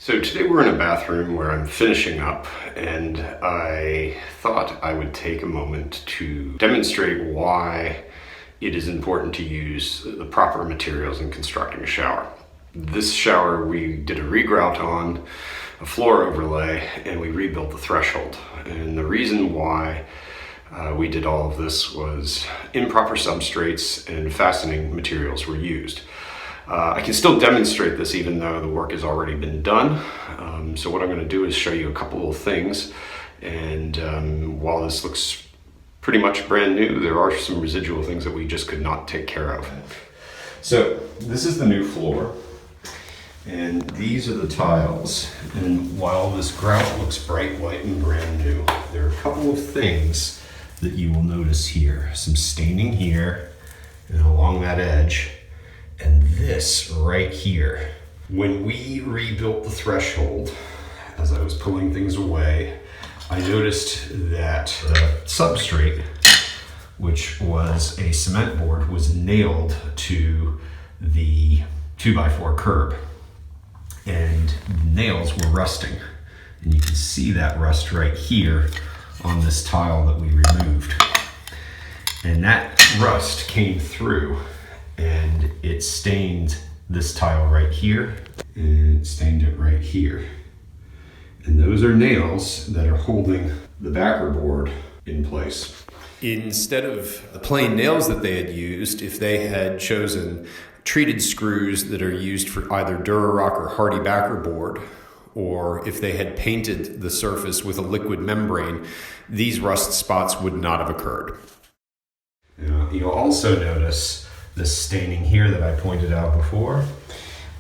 So today we're in a bathroom where I'm finishing up, and I thought I would take a moment to demonstrate why it is important to use the proper materials in constructing a shower. This shower we did a regrout on, a floor overlay, and we rebuilt the threshold. And the reason why we did all of this was improper substrates and fastening materials were used. I can still demonstrate this even though the work has already been done. So what I'm going to do is show you a couple of things, and while this looks pretty much brand new, there are some residual things that we just could not take care of. So this is the new floor, and these are the tiles, and while this grout looks bright white and brand new, there are a couple of things that you will notice here. Some staining here and along that edge, and this right here. When we rebuilt the threshold, as I was pulling things away, I noticed that the substrate, which was a cement board, was nailed to the 2x4 curb, and the nails were rusting. And you can see that rust right here on this tile that we removed. And that rust came through and it stained this tile right here, and it stained it right here. And those are nails that are holding the backer board in place. Instead of the plain nails that they had used, if they had chosen treated screws that are used for either Durarock or Hardie Backer board, or if they had painted the surface with a liquid membrane, these rust spots would not have occurred. Now, you'll also notice this staining here that I pointed out before.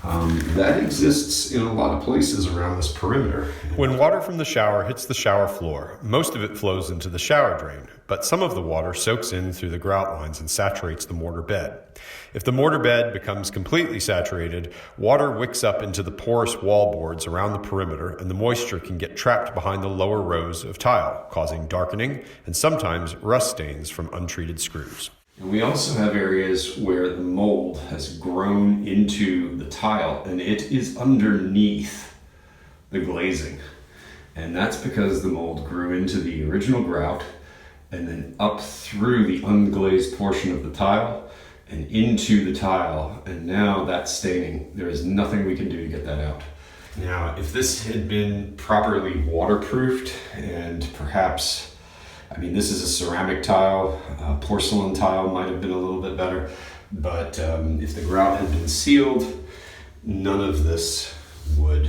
That exists in a lot of places around this perimeter. When water from the shower hits the shower floor, most of it flows into the shower drain, but some of the water soaks in through the grout lines and saturates the mortar bed. If the mortar bed becomes completely saturated, water wicks up into the porous wall boards around the perimeter, and the moisture can get trapped behind the lower rows of tile, causing darkening and sometimes rust stains from untreated screws. And we also have areas where the mold has grown into the tile and it is underneath the glazing. And that's because the mold grew into the original grout and then up through the unglazed portion of the tile and into the tile. And now that's staining. There is nothing we can do to get that out. Now, if this had been properly waterproofed and perhaps, this is a ceramic tile, porcelain tile might have been a little bit better, but if the grout had been sealed, none of this would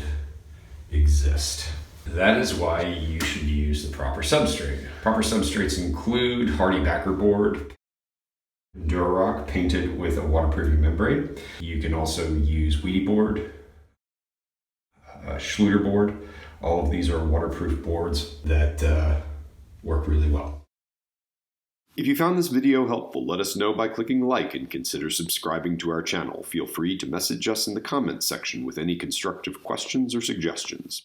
exist. That is why you should use the proper substrate. Proper substrates include Hardie Backer board, Durarock painted with a waterproofing membrane. You can also use Weedy board, Schluter board. All of these are waterproof boards that work really well. If you found this video helpful, let us know by clicking like and consider subscribing to our channel. Feel free to message us in the comments section with any constructive questions or suggestions.